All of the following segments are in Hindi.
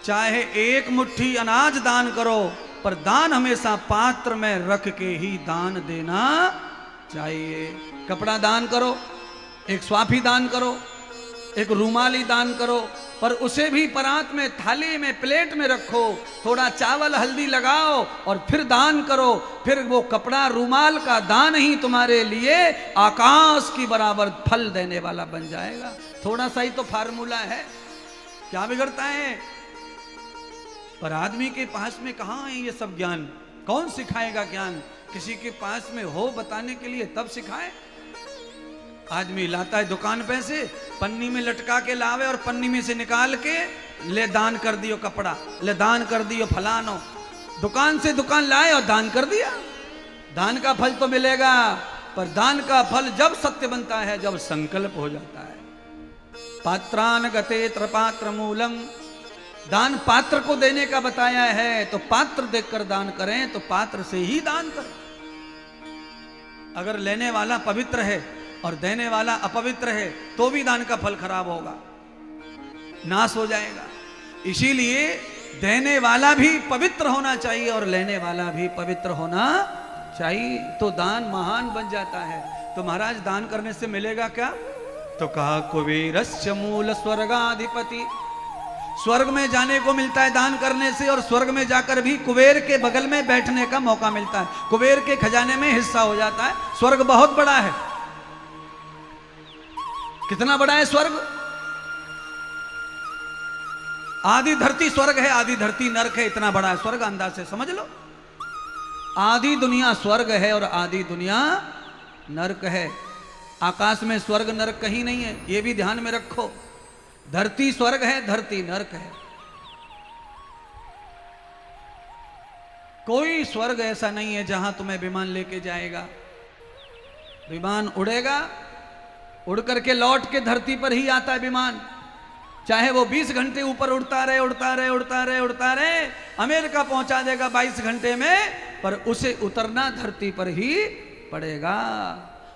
चाहे एक मुट्ठी अनाज दान करो, पर दान हमेशा पात्र में रख के ही दान देना चाहिए। कपड़ा दान करो, एक स्वाफी दान करो, एक रूमाली दान करो, पर उसे भी परात में, थाली में, प्लेट में रखो, थोड़ा चावल हल्दी लगाओ और फिर दान करो। फिर वो कपड़ा, रूमाल का दान ही तुम्हारे लिए आकाश की बराबर फल देने वाला बन जाएगा। थोड़ा सा ही तो फार्मूला है, क्या बिगड़ता है? पर आदमी के पास में कहाँ है ये सब ज्ञान? कौन सिखाएगा ज्ञान? किसी के पास में हो बताने के लिए तब सिखाए। आदमी लाता है दुकान पे से, पन्नी में लटका के लावे और पन्नी में से निकाल के ले दान कर दियो कपड़ा, ले दान कर दियो फलानो। दुकान से दुकान लाए और दान कर दिया। दान का फल तो मिलेगा, पर दान का फल जब सत्य बनता है, जब संकल्प हो जाता है। पात्रान गते त्रपात्र मूलम, दान पात्र को देने का बताया है, तो पात्र देखकर दान करें, तो पात्र से ही दान करें। अगर लेने वाला पवित्र है और देने वाला अपवित्र है तो भी दान का फल खराब होगा, नाश हो जाएगा। इसीलिए देने वाला भी पवित्र होना चाहिए और लेने वाला भी पवित्र होना चाहिए, तो दान महान बन जाता है। तो महाराज दान करने से मिलेगा क्या? तो कहा कुबेरस्य मूल स्वर्गाधिपति, स्वर्ग में जाने को मिलता है दान करने से, और स्वर्ग में जाकर भी कुबेर के बगल में बैठने का मौका मिलता है, कुबेर के खजाने में हिस्सा हो जाता है। स्वर्ग बहुत बड़ा है। कितना बड़ा है स्वर्ग? आधी धरती स्वर्ग है, आधी धरती नरक है, इतना बड़ा है स्वर्ग, अंदाज से समझ लो। आधी दुनिया स्वर्ग है और आधी दुनिया नरक है। आकाश में स्वर्ग नरक कहीं नहीं है, यह भी ध्यान में रखो। धरती स्वर्ग है, धरती नरक है। कोई स्वर्ग ऐसा नहीं है जहां तुम्हें विमान लेके जाएगा। विमान उड़ेगा, उड़ करके लौट के धरती पर ही आता है विमान। चाहे वो 20 घंटे ऊपर उड़ता रहे, उड़ता रहे, उड़ता रहे, उड़ता रहे, अमेरिका पहुंचा देगा 22 घंटे में, पर उसे उतरना धरती पर ही पड़ेगा।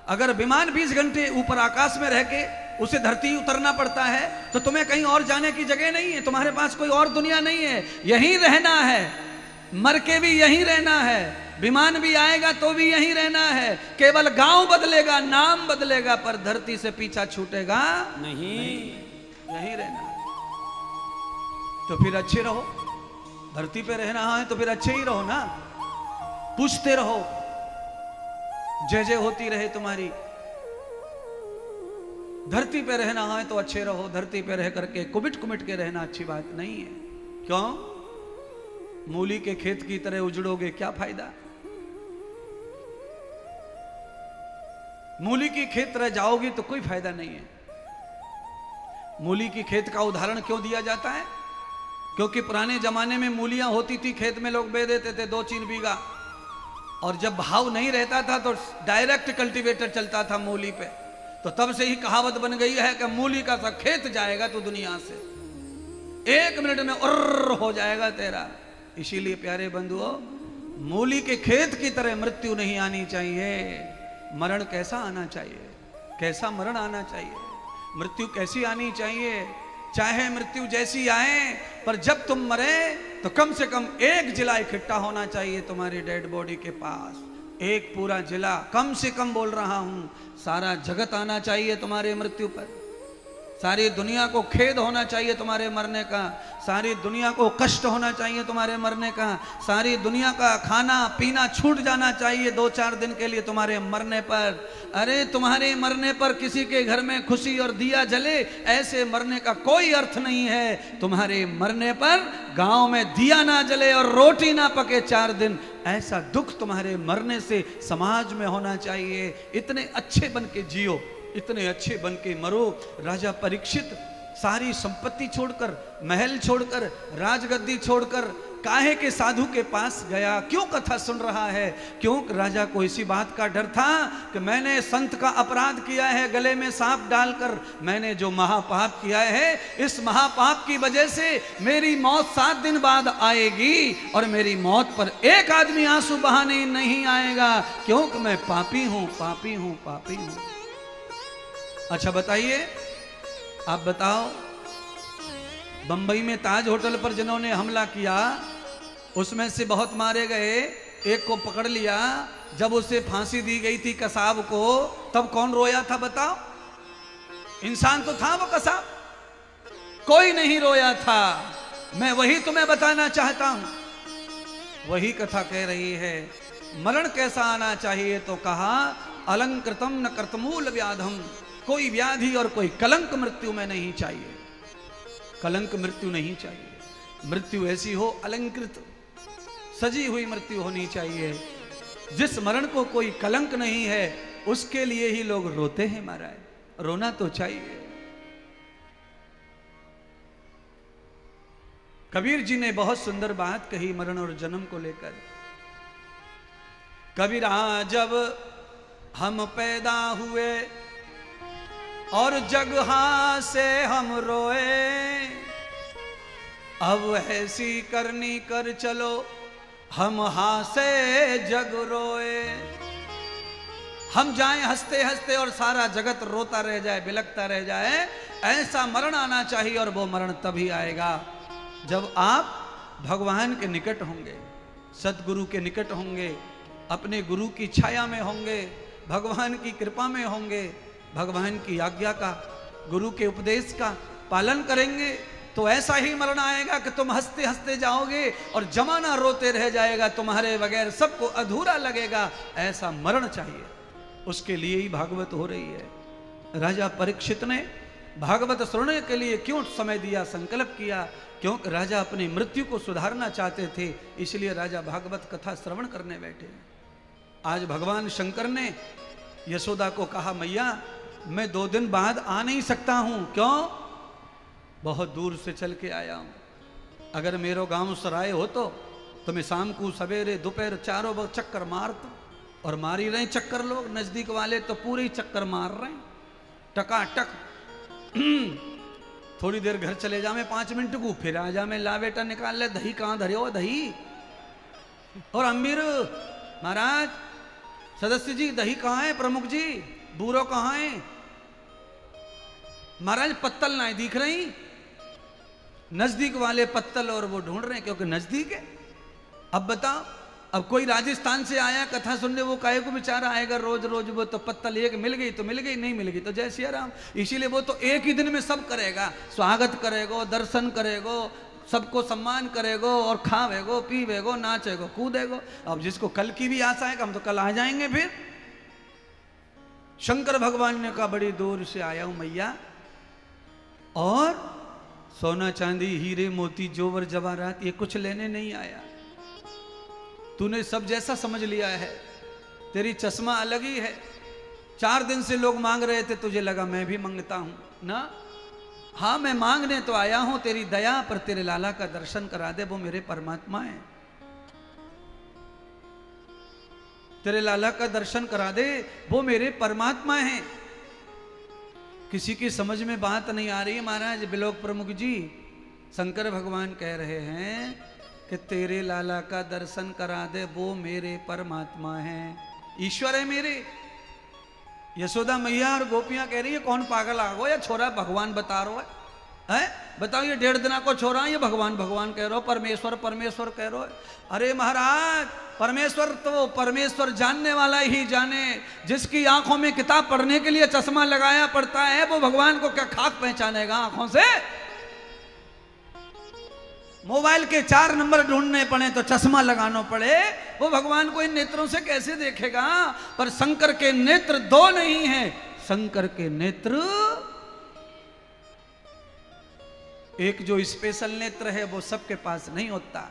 अगर विमान 20 घंटे ऊपर आकाश में रह के उसे धरती उतरना पड़ता है, तो तुम्हें कहीं और जाने की जगह नहीं है, तुम्हारे पास कोई और दुनिया नहीं है, यहीं रहना है। मर के भी यहीं रहना है, विमान भी आएगा तो भी यहीं रहना है। केवल गांव बदलेगा, नाम बदलेगा, पर धरती से पीछा छूटेगा नहीं, यहीं रहना है। तो फिर अच्छे रहो, धरती पे रहना है तो फिर अच्छे ही रहो ना, पूछते रहो, जय जय होती रहे तुम्हारी। धरती पे रहना है तो अच्छे रहो, धरती पे रह करके कुमिट कुमिट के रहना अच्छी बात नहीं है। क्यों? मूली के खेत की तरह उजड़ोगे, क्या फायदा? मूली की खेत रह जाओगी तो कोई फायदा नहीं है। मूली की खेत का उदाहरण क्यों दिया जाता है? क्योंकि पुराने जमाने में मूलियां होती थी, खेत में लोग बे देते थे 2-3 बीघा, और जब भाव नहीं रहता था तो डायरेक्ट कल्टीवेटर चलता था मूली पे। तो तब से ही कहावत बन गई है कि मूली का सा खेत जाएगा तो दुनिया से 1 मिनट में उर्र हो जाएगा तेरा। इसीलिए प्यारे बंधुओं, मूली के खेत की तरह मृत्यु नहीं आनी चाहिए। मरण कैसा आना चाहिए? कैसा मरण आना चाहिए? मृत्यु कैसी आनी चाहिए? चाहे मृत्यु जैसी आए, पर जब तुम मरे तो कम से कम 1 जिला इकट्ठा होना चाहिए तुम्हारी डेड बॉडी के पास। एक पूरा जिला, कम से कम बोल रहा हूं, सारा जगत आना चाहिए तुम्हारे मृत्यु पर। सारी दुनिया को खेद होना चाहिए तुम्हारे मरने का, सारी दुनिया को कष्ट होना चाहिए तुम्हारे मरने का, सारी दुनिया का खाना पीना छूट जाना चाहिए 2-4 दिन के लिए तुम्हारे मरने पर। अरे तुम्हारे मरने पर किसी के घर में खुशी और दिया जले, ऐसे मरने का कोई अर्थ नहीं है। तुम्हारे मरने पर गांव में दिया ना जले और रोटी ना पके 4 दिन, ऐसा दुख तुम्हारे मरने से समाज में होना चाहिए। इतने अच्छे बन के जियो, इतने अच्छे बन के मरो। राजा परीक्षित सारी संपत्ति छोड़कर, महल छोड़कर, राजगद्दी छोड़कर काहे के साधु के पास गया? क्यों कथा सुन रहा है? क्यों? राजा को इसी बात का डर था कि मैंने संत का अपराध किया है, गले में सांप डालकर मैंने जो महापाप किया है, इस महापाप की वजह से मेरी मौत 7 दिन बाद आएगी, और मेरी मौत पर एक आदमी आंसू बहाने नहीं आएगा, क्योंकि मैं पापी हूं, पापी हूं, पापी हूं। अच्छा बताइए, आप बताओ, बंबई में ताज होटल पर जिन्होंने हमला किया उसमें से बहुत मारे गए, एक को पकड़ लिया, जब उसे फांसी दी गई थी कसाब को, तब कौन रोया था बताओ? इंसान तो था वो कसाब, कोई नहीं रोया था। मैं वही तुम्हें बताना चाहता हूं। वही कथा कह रही है मरण कैसा आना चाहिए, तो कहा अलंकृतम न कर्तमूल व्याधम, कोई व्याधि और कोई कलंक मृत्यु में नहीं चाहिए। कलंक मृत्यु नहीं चाहिए, मृत्यु ऐसी हो अलंकृत सजी हुई मृत्यु होनी चाहिए। जिस मरण को कोई कलंक नहीं है उसके लिए ही लोग रोते हैं महाराज, रोना तो चाहिए। कबीर जी ने बहुत सुंदर बात कही मरण और जन्म को लेकर। कबीरा जब हम पैदा हुए और जगहा से हम रोए, अब ऐसी करनी कर चलो हम हासे जग रोए। हम जाएं हंसते हंसते और सारा जगत रोता रह जाए, बिलखता रह जाए, ऐसा मरण आना चाहिए। और वो मरण तभी आएगा जब आप भगवान के निकट होंगे, सतगुरु के निकट होंगे, अपने गुरु की छाया में होंगे, भगवान की कृपा में होंगे, भगवान की आज्ञा का, गुरु के उपदेश का पालन करेंगे, तो ऐसा ही मरण आएगा कि तुम हंसते हंसते जाओगे और जमाना रोते रह जाएगा, तुम्हारे बगैर सबको अधूरा लगेगा। ऐसा मरण चाहिए, उसके लिए ही भागवत हो रही है। राजा परीक्षित ने भागवत सुनने के लिए क्यों समय दिया, संकल्प किया? क्योंकि राजा अपनी मृत्यु को सुधारना चाहते थे, इसलिए राजा भागवत कथा श्रवण करने बैठे। आज भगवान शंकर ने यशोदा को कहा, मैया मैं 2 दिन बाद आ नहीं सकता हूं। क्यों? बहुत दूर से चल के आया हूं। अगर मेरो गांव सराय हो तो मैं शाम को सवेरे दोपहर चारों वक्त चक्कर मारता, और मार ही रहे चक्कर लोग, नजदीक वाले तो पूरे ही चक्कर मार रहे हैं टकाटक। थोड़ी देर घर चले जा, मैं 5 मिनट को फिर आ जा, मैं ला बेटा निकाल ले दही, कहाँ धरे हो दही? और अम्बीर महाराज सदस्य जी दही कहाँ है? प्रमुख जी बूरो कहाँ है? महाराज पत्तल ना दिख रही। नजदीक वाले पत्तल और वो ढूंढ रहे हैं क्योंकि नजदीक है। अब बताओ, अब कोई राजस्थान से आया कथा सुनने, वो काहे को बेचारा आएगा रोज रोज? वो तो पत्तल एक मिल गई तो मिल गई, नहीं मिल गई तो जय सिया राम। इसीलिए वो तो एक ही दिन में सब करेगा, स्वागत करेगो, दर्शन करेगो, सबको सम्मान करेगो, और खावेगो पीवेगो, नाचेगो कूदेगो। अब जिसको कल की भी आशा है कि हम तो कल आ जाएंगे, फिर शंकर भगवान ने कहा बड़ी दूर से आया हूं मैया, और सोना चांदी हीरे मोती जोवर जवाहरात ये कुछ लेने नहीं आया। तूने सब जैसा समझ लिया है, तेरी चश्मा अलग ही है। 4 दिन से लोग मांग रहे थे, तुझे लगा मैं भी मांगता हूं ना? हाँ मैं मांगने तो आया हूं तेरी दया पर, तेरे लाला का दर्शन करा दे, वो मेरे परमात्मा है। तेरे लाला का दर्शन करा दे, वो मेरे परमात्मा है। किसी की समझ में बात नहीं आ रही है महाराज। बिलोक प्रमुख जी शंकर भगवान कह रहे हैं कि तेरे लाला का दर्शन करा दे, वो मेरे परमात्मा है, ईश्वर है मेरे। यशोदा मैया और गोपियां कह रही है कौन पागल आ गो, या छोरा भगवान बता रहा है? बताओ ये 1.5 दिन को छोरा, ये भगवान भगवान कह रहे हो, परमेश्वर परमेश्वर कह रहे हो। अरे महाराज परमेश्वर तो परमेश्वर जानने वाला ही जाने। जिसकी आंखों में किताब पढ़ने के लिए चश्मा लगाया पड़ता है, वो भगवान को क्या खाक पहचानेगा आंखों से? मोबाइल के 4 नंबर ढूंढने पड़े तो चश्मा लगाना पड़े, वो भगवान को इन नेत्रों से कैसे देखेगा? पर शंकर के नेत्र 2 नहीं है, शंकर के नेत्र एक जो स्पेशल नेत्र है वो सबके पास नहीं होता।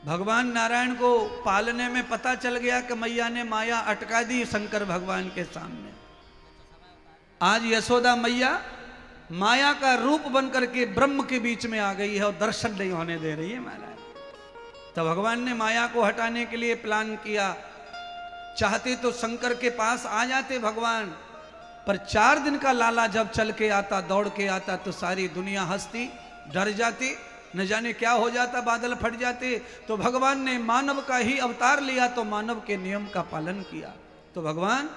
भगवान नारायण को पालने में पता चल गया कि मैया ने माया अटका दी शंकर भगवान के सामने। आज यशोदा मैया माया का रूप बनकर के ब्रह्म के बीच में आ गई है और दर्शन नहीं होने दे रही है महाराज। तो भगवान ने माया को हटाने के लिए प्लान किया। चाहते तो शंकर के पास आ जाते भगवान, पर 4 दिन का लाला जब चल के आता, दौड़ के आता, तो सारी दुनिया हंसती, डर जाती, न जाने क्या हो जाता, बादल फट जाते। तो भगवान ने मानव का ही अवतार लिया, तो मानव के नियम का पालन किया। तो भगवान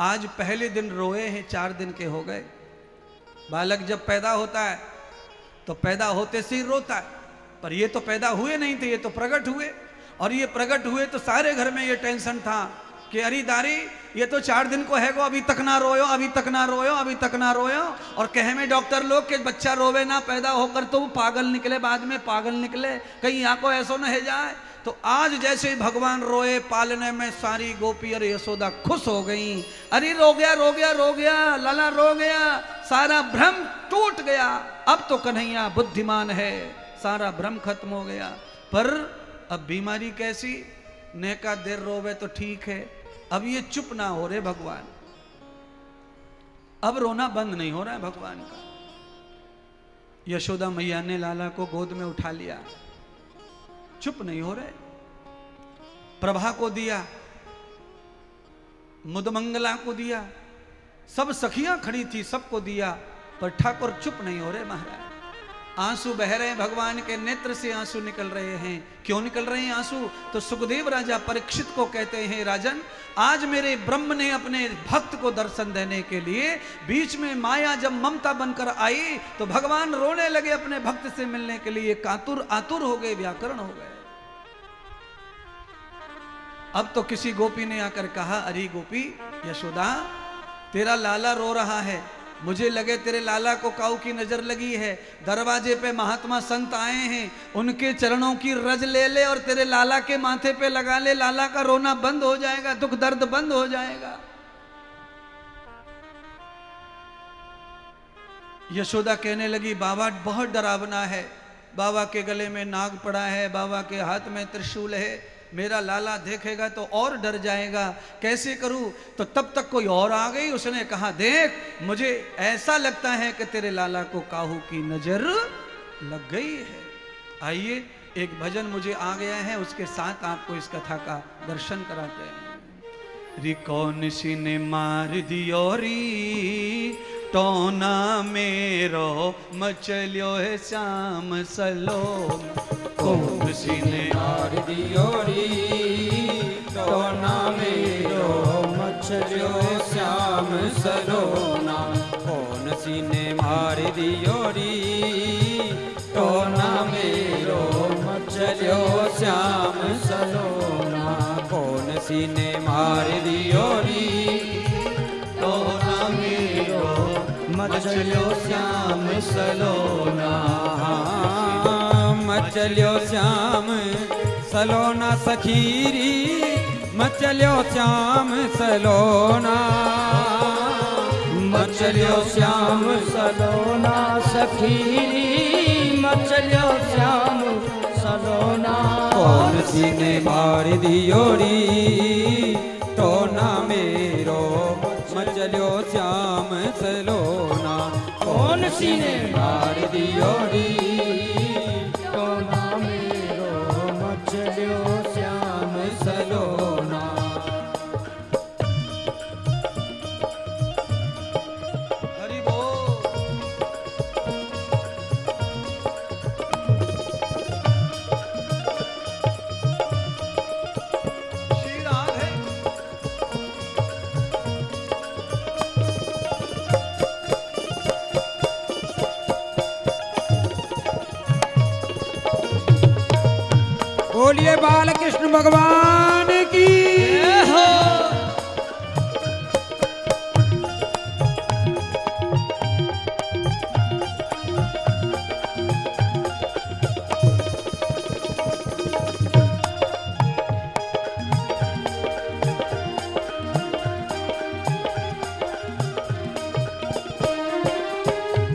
आज पहले दिन रोए हैं, 4 दिन के हो गए। बालक जब पैदा होता है तो पैदा होते से ही रोता है, पर ये तो पैदा हुए नहीं थे, ये तो प्रकट हुए। और ये प्रकट हुए तो सारे घर में ये टेंशन था कि अरे दारी ये तो 4 दिन को है गो, अभी तक ना रोयो, अभी तक ना रोयो, अभी तक ना रोयो। और कहे में डॉक्टर लोग के बच्चा रोवे ना पैदा होकर तो वो पागल निकले, बाद में पागल निकले, कहीं यहाँ को ऐसा न है जाए। तो आज जैसे भगवान रोए पालने में सारी गोपी और यशोदा खुश हो गई। अरे रो गया रो गया रो गया, लाला रो गया, सारा भ्रम टूट गया। अब तो कन्हैया बुद्धिमान है, सारा भ्रम खत्म हो गया। पर अब बीमारी कैसी, नेका देर रोवे तो ठीक है, अब ये चुप ना हो रहे भगवान, अब रोना बंद नहीं हो रहा है भगवान का। यशोदा मैया ने लाला को गोद में उठा लिया, चुप नहीं हो रहे। प्रभा को दिया, मुदमंगला को दिया, सब सखियां खड़ी थी, सबको दिया, पर ठाकुर चुप नहीं हो रहे महाराज। आंसू बह रहे हैं, भगवान के नेत्र से आंसू निकल रहे हैं। क्यों निकल रहे हैं आंसू? तो सुखदेव राजा परीक्षित को कहते हैं, राजन आज मेरे ब्रह्म ने अपने भक्त को दर्शन देने के लिए, बीच में माया जब ममता बनकर आई तो भगवान रोने लगे अपने भक्त से मिलने के लिए, कातुर आतुर हो गए, व्याकरण हो गए। अब तो किसी गोपी ने आकर कहा, अरे गोपी यशोदा तेरा लाला रो रहा है, मुझे लगे तेरे लाला को काऊ की नजर लगी है, दरवाजे पे महात्मा संत आए हैं, उनके चरणों की रज ले ले और तेरे लाला के माथे पे लगा ले, लाला का रोना बंद हो जाएगा, दुख दर्द बंद हो जाएगा। यशोदा कहने लगी, बाबा बहुत डरावना है, बाबा के गले में नाग पड़ा है, बाबा के हाथ में त्रिशूल है, मेरा लाला देखेगा तो और डर जाएगा, कैसे करूं? तो तब तक कोई और आ गई, उसने कहा, देख मुझे ऐसा लगता है कि तेरे लाला को काहू की नजर लग गई है। आइए एक भजन मुझे आ गया है, उसके साथ आपको इस कथा का दर्शन कराते हैं। री कौन सी ने मार दियो री टोना मेरो मचलियो है श्याम सलोम, कौन सी ने मार दियो री टोना मेरो मचलियो है श्याम सलोना, कौन सी ने मार दियो री टोना मेरो मचलियो श्याम सलोना, कौन सी ने मार दियो री टोना मेरो मचलियो श्याम सलोना, मचलियो श्याम सलोना सखीरी, मचलियो श्याम सलोना, मचलियो श्याम सलोना सखीरी, मचलियो श्याम सलोना, कौन सी ने मार दियो री टोना मेरो मचलियो श्याम सलोना, कौन सी ने मार दियो री टोना मेरो मचलियो श्याम सलोना। हरि बोल। श्री राधे। बोलिए बालकृष्ण भगवान की हो।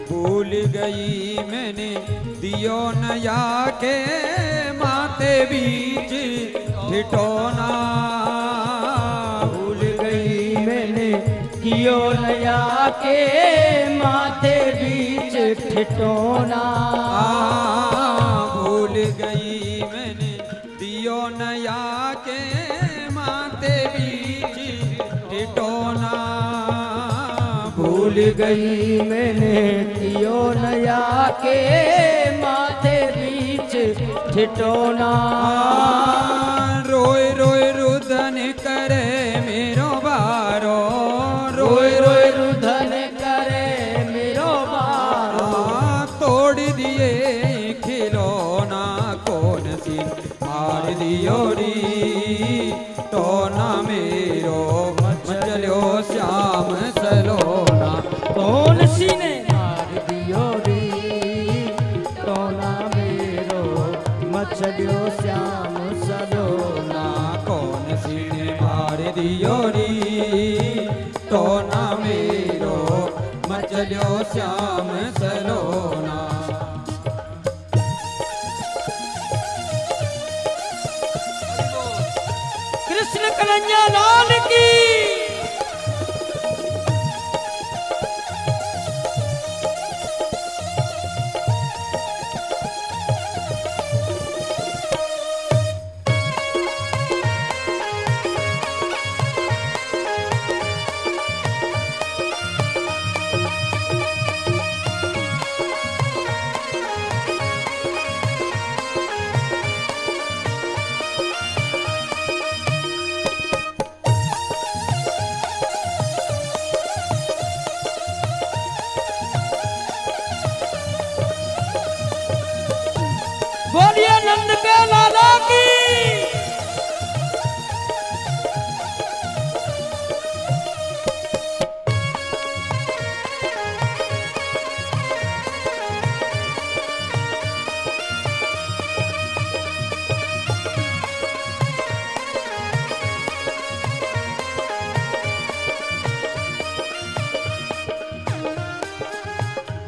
भूल गई मैंने दियो नया के माते बीच ठिठोना, भूल गई मैंने दियो नया के माते बीच ठिठोना, भूल गई मैंने दियो नया के माते बीच ठिठोना, भूल गई मैंने दियो नया के माथे बीच ठिठोना, रोए रोए रुदन करे मेरो बारो दियो री तो ना मेरो मचलियो श्याम सलोना। कृष्ण कन्हैया लाल की। बोलिए नंद के लाला की।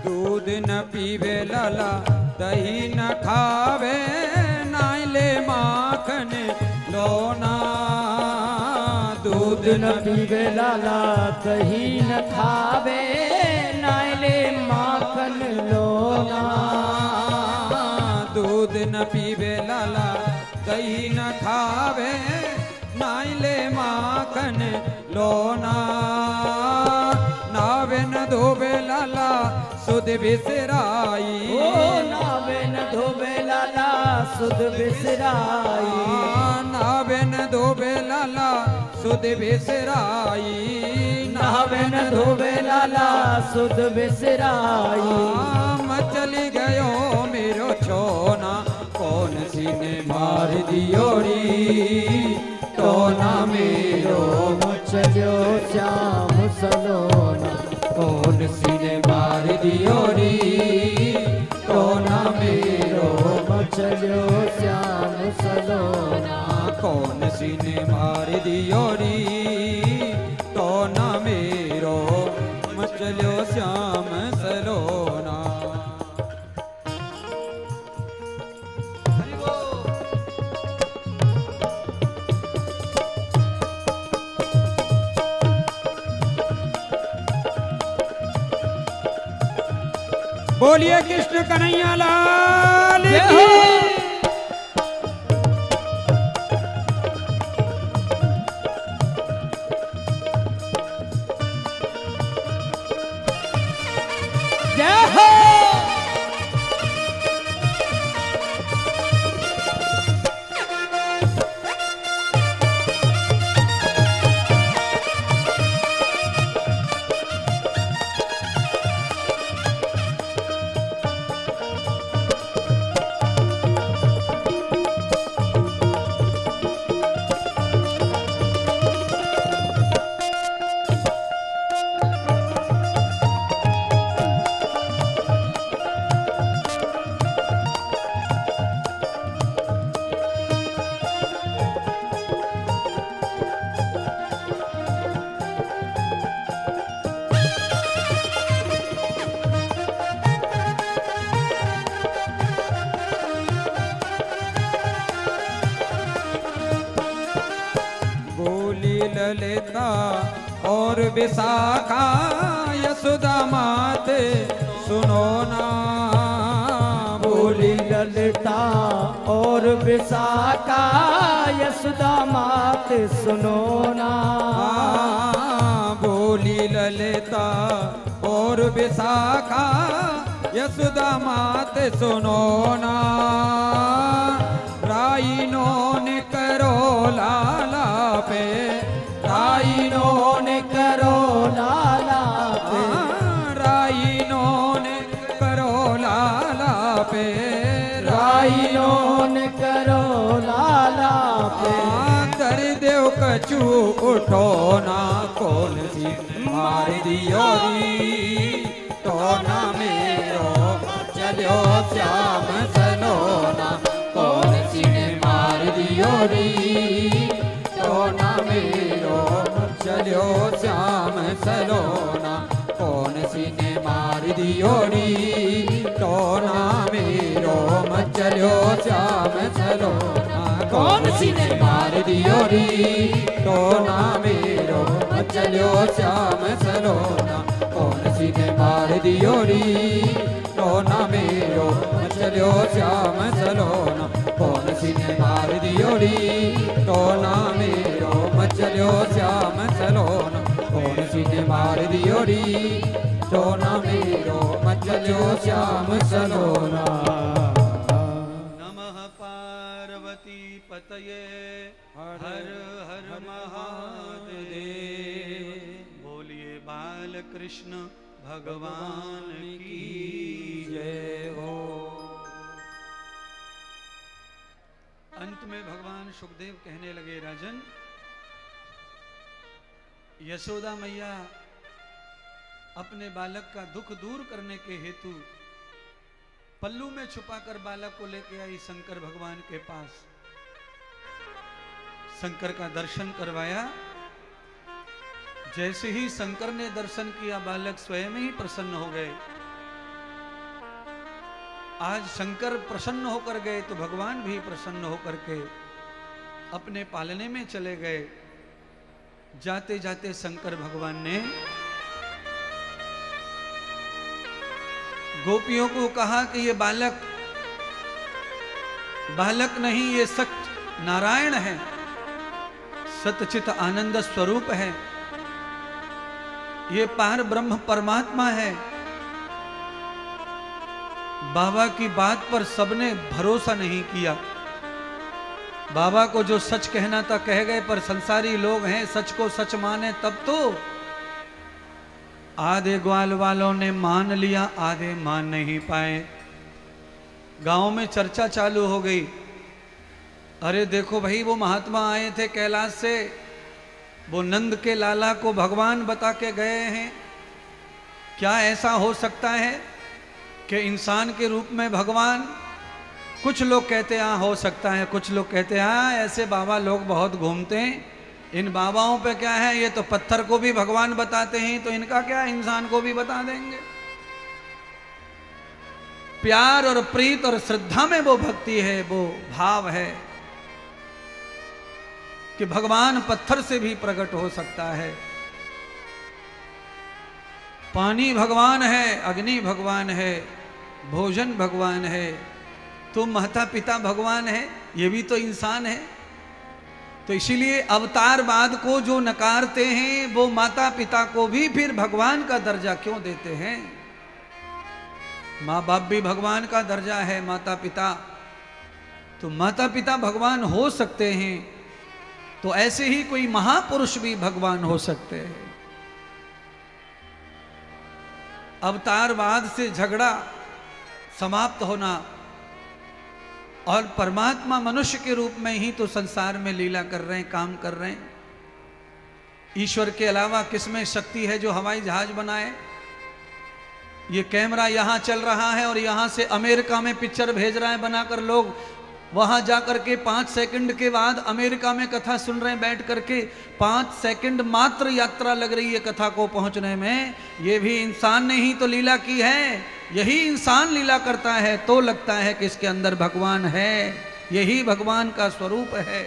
दूध न पीवे लाला दही न खावे नाइले माखन लोना। दूध न पीवे लाला दही न खावे नाइले माखन लोना। दूध न पीवे लाला दही न खावे नाइले माखन लोना। नावे न धोवे लाला सुध बिसराई। ओ नावे न धोवे लाला सुध बिसराई। नावे न धोवे लाला सुध बिसराई। नावे न धोवे लाला सुध बिसराई। मचली गयो मेरो छोना कौन सी ने मार दियो री तो ना मेरो मचलियो श्याम सलोना। कौन सी ने मार दियो री तो ना मेरो मचलियो श्याम सलोना। कौन सी ने मार दियो री तो ना मेरो मचलियो श्याम सलोना। बोलिए कृष्ण कन्हैया लाल की। जय हो। ललिता और विशाखा यशोदा मात सुनो ना। बोली ललिता और विशाखा यशोदा मात सुनो ना। बोली ललिता और विशाखा यशोदा मात सुनो ना। राइनो ने करो लाला पे, राइनो ने करो लाला पे, राइनो ने करो लाला पे, राइनो ने करो लाला पे। कर देव कछु उठो ना कौन सी मार दियो री तो ना मेरो चलो श्याम सलोना। कौन सी ने मार दियो री तो ना मेरो मचलियो श्याम सलोना, कौन सी ने मार दियो री टोना मेरो मचलियो श्याम सलोना, कौन सी ने मार दियो री टोना मेरो मचलियो श्याम सलोना, कौन सी ने मार दियो री टोना मेरो मचलियो श्याम सलोना, कौन सी ने मार दियो री टोना मेरो मचलियो श्याम सलोना, कौन सी ने मार दियो री टोना मेरो मचलियो श्याम सलोना। नमः पार्वती पतये हर हर महादेव। बोलिए बाल कृष्ण भगवान की जय हो। अंत में भगवान सुखदेव कहने लगे, राजन, यशोदा मैया अपने बालक का दुख दूर करने के हेतु पल्लू में छुपाकर बालक को लेके आई शंकर भगवान के पास। शंकर का दर्शन करवाया। जैसे ही शंकर ने दर्शन किया, बालक स्वयं ही प्रसन्न हो गए। आज शंकर प्रसन्न होकर गए तो भगवान भी प्रसन्न होकर के अपने पालने में चले गए। जाते जाते शंकर भगवान ने गोपियों को कहा कि ये बालक बालक नहीं, ये सत्य नारायण है, सतचित आनंद स्वरूप है, ये पार ब्रह्म परमात्मा है। बाबा की बात पर सबने भरोसा नहीं किया। बाबा को जो सच कहना था कह गए, पर संसारी लोग हैं, सच को सच माने तब तो। आधे ग्वाल वालों ने मान लिया, आधे मान नहीं पाए। गांव में चर्चा चालू हो गई, अरे देखो भाई, वो महात्मा आए थे कैलाश से, वो नंद के लाला को भगवान बता के गए हैं। क्या ऐसा हो सकता है कि इंसान के रूप में भगवान? कुछ लोग कहते हैं हो सकता है, कुछ लोग कहते हैं ऐसे बाबा लोग बहुत घूमते हैं, इन बाबाओं पे क्या है, ये तो पत्थर को भी भगवान बताते हैं, तो इनका क्या, इंसान को भी बता देंगे। प्यार और प्रीत और श्रद्धा में वो भक्ति है, वो भाव है कि भगवान पत्थर से भी प्रकट हो सकता है। पानी भगवान है, अग्नि भगवान है, भोजन भगवान है, तो माता पिता भगवान है, ये भी तो इंसान है। तो इसीलिए अवतारवाद को जो नकारते हैं वो माता पिता को भी फिर भगवान का दर्जा क्यों देते हैं? माँ बाप भी भगवान का दर्जा है, माता पिता। तो माता पिता भगवान हो सकते हैं, तो ऐसे ही कोई महापुरुष भी भगवान हो सकते हैं। अवतारवाद से झगड़ा समाप्त होना और परमात्मा मनुष्य के रूप में ही तो संसार में लीला कर रहे हैं, काम कर रहे हैं। ईश्वर के अलावा किसमें शक्ति है जो हवाई जहाज बनाए? ये कैमरा यहां चल रहा है और यहां से अमेरिका में पिक्चर भेज रहा है बनाकर, लोग वहां जाकर के 5 सेकंड के बाद अमेरिका में कथा सुन रहे हैं बैठ करके। 5 सेकंड मात्र यात्रा लग रही है कथा को पहुंचने में। ये भी इंसान ने ही तो लीला की है। यही इंसान लीला करता है तो लगता है कि इसके अंदर भगवान है। यही भगवान का स्वरूप है।